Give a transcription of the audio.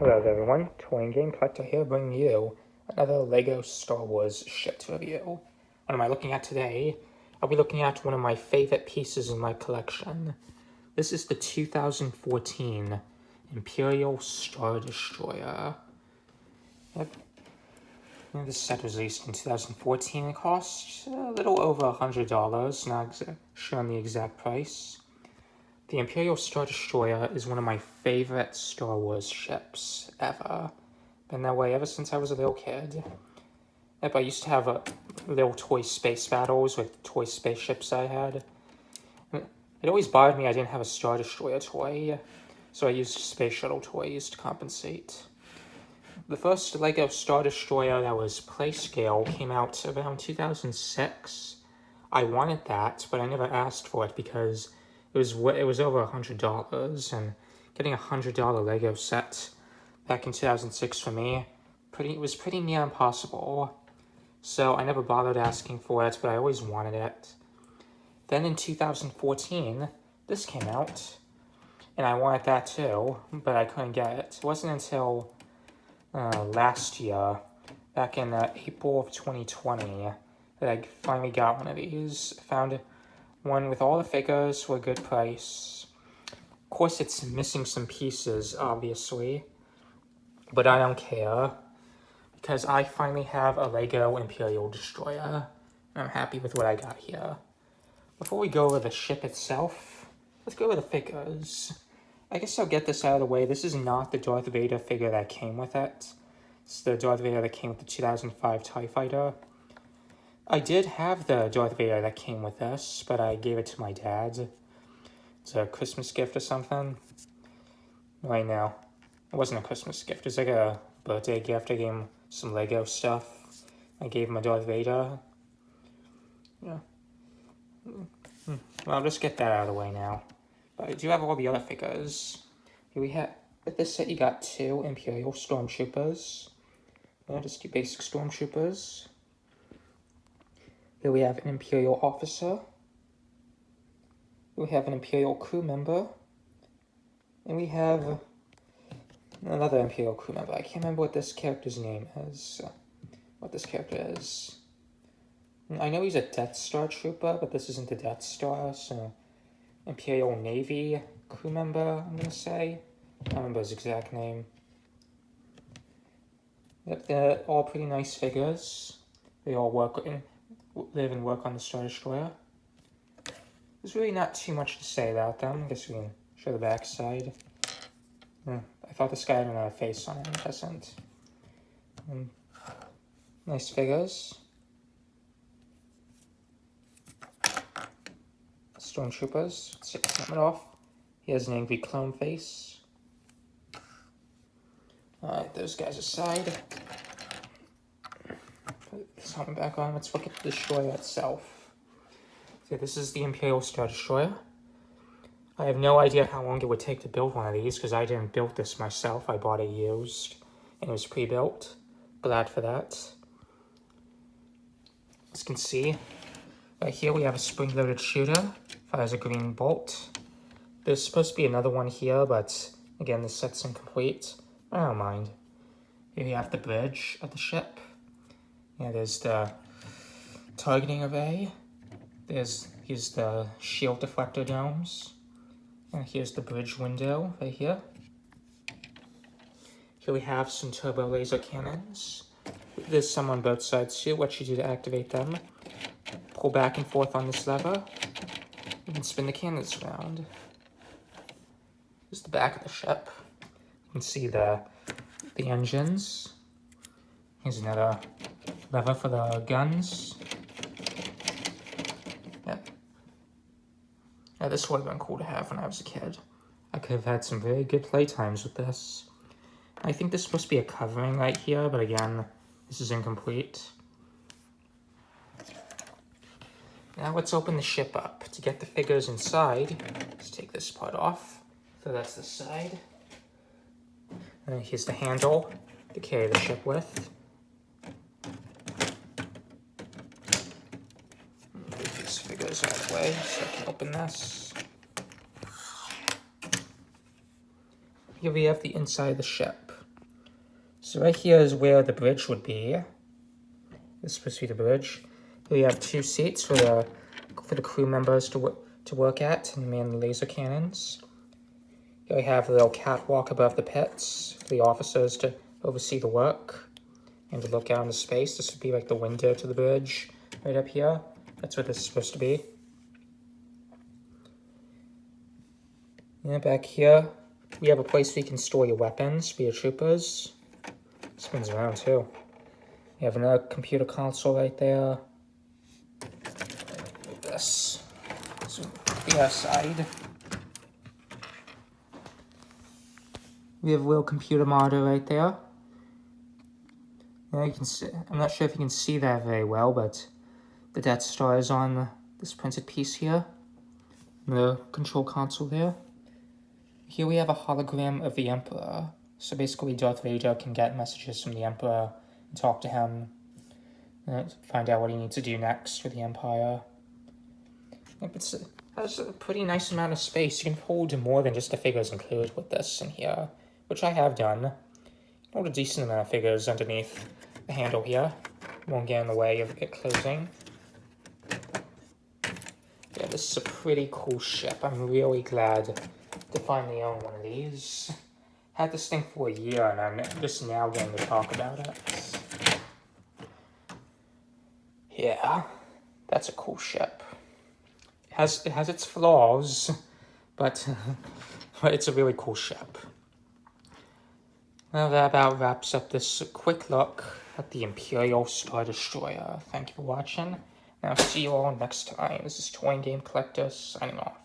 Hello everyone, Toy and Game Collector here bringing you another LEGO Star Wars shipped review. What am I looking at today? I'll be looking at one of my favorite pieces in my collection. This is the 2014 Imperial Sky Destroyer. Yep. And this set was released in 2014. It cost a little over $100, not sure on the exact price. The Imperial Sky Destroyer is one of my favorite Star Wars ships ever. Been that way ever since I was a little kid. Yep, I used to have little toy space battles with toy spaceships I had. It always bothered me I didn't have a Star Destroyer toy, so I used space shuttle toys to compensate. The first LEGO Star Destroyer that was playscale came out around 2006. I wanted that, but I never asked for it because it was over $100, and getting a $100 LEGO set back in 2006 for me was pretty near impossible. So I never bothered asking for it, but I always wanted it. Then in 2014, this came out, and I wanted that too, but I couldn't get it. It wasn't until last year, back in April of 2020, that I finally got one of these. Found one with all the figures for a good price. Of course, it's missing some pieces, obviously, but I don't care, because I finally have a LEGO Imperial Destroyer, and I'm happy with what I got here. Before we go over the ship itself, let's go over the figures. I guess I'll get this out of the way. This is not the Darth Vader figure that came with it. It's the Darth Vader that came with the 2005 TIE Fighter. I did have the Darth Vader that came with this, but I gave it to my dad. It's a Christmas gift or something. Right now, it wasn't a Christmas gift. It was like a birthday gift. I gave him some LEGO stuff. I gave him a Darth Vader. Yeah. Well, I'll just get that out of the way now. But I do have all the other figures. Here we have, with this set, you got 2 Imperial Stormtroopers. Just 2 basic Stormtroopers. Here we have an Imperial officer. We have an Imperial crew member. And we have another Imperial crew member. I can't remember what this character's name is. What this character is. I know he's a Death Star trooper, but this isn't the Death Star, so Imperial Navy crew member, I'm gonna say. I don't remember his exact name. Yep, they're all pretty nice figures. They all live and work on the Star Destroyer. There's really not too much to say about them. I guess we can show the back side. I thought this guy had another face on it, it doesn't. Nice figures. Stormtroopers. Let's take the helmet off. He has an angry clone face. Alright, those guys aside. Put this helmet back on. Let's look at the Destroyer itself. So this is the Imperial Sky Destroyer. I have no idea how long it would take to build one of these because I didn't build this myself. I bought it used and it was pre-built. Glad for that. As you can see, right here we have a spring-loaded shooter. Fires a green bolt. There's supposed to be another one here, but again, this set's incomplete. I don't mind. Here we have the bridge of the ship. Yeah, there's the targeting array. Here's the shield deflector domes. And here's the bridge window right here. Here we have some turbo laser cannons. There's some on both sides too. What you do to activate them. Pull back and forth on this lever. You can spin the cannons around. Here's the back of the ship. You can see the engines. Here's another lever for the guns. Yeah, this would have been cool to have when I was a kid. I could have had some very good playtimes with this. I think this is supposed to be a covering right here, but again, this is incomplete. Now let's open the ship up. To get the figures inside, let's take this part off. So that's the side. And then here's the handle to carry the ship with. Move these figures out of the way so I can open this. Here we have the inside of the ship. So right here is where the bridge would be. This is supposed to be the bridge. We have 2 seats for the crew members to work at and man the laser cannons. Here we have a little catwalk above the pits for the officers to oversee the work and to look out into space. This would be like the window to the bridge right up here. That's what this is supposed to be. And back here, we have a place where you can store your weapons for your troopers. Spins around too. You have another computer console right there. This. So the other side. We have a little computer monitor right there. Now you can see, I'm not sure if you can see that very well, but the Death Star is on this printed piece here. The control console there. Here we have a hologram of the Emperor. So basically Darth Vader can get messages from the Emperor and talk to him. And find out what he needs to do next with the Empire. It has a pretty nice amount of space. You can hold more than just the figures included with this in here, which I have done. Hold a decent amount of figures underneath the handle here. Won't get in the way of it closing. Yeah, this is a pretty cool ship. I'm really glad to finally own one of these. Had this thing for a year and I'm just now getting to talk about it. Yeah, that's a cool ship. It has its flaws, but it's a really cool ship. Well, that about wraps up this quick look at the Imperial Sky Destroyer. Thank you for watching, and I'll see you all next time. This is Toy and Game Collector signing off.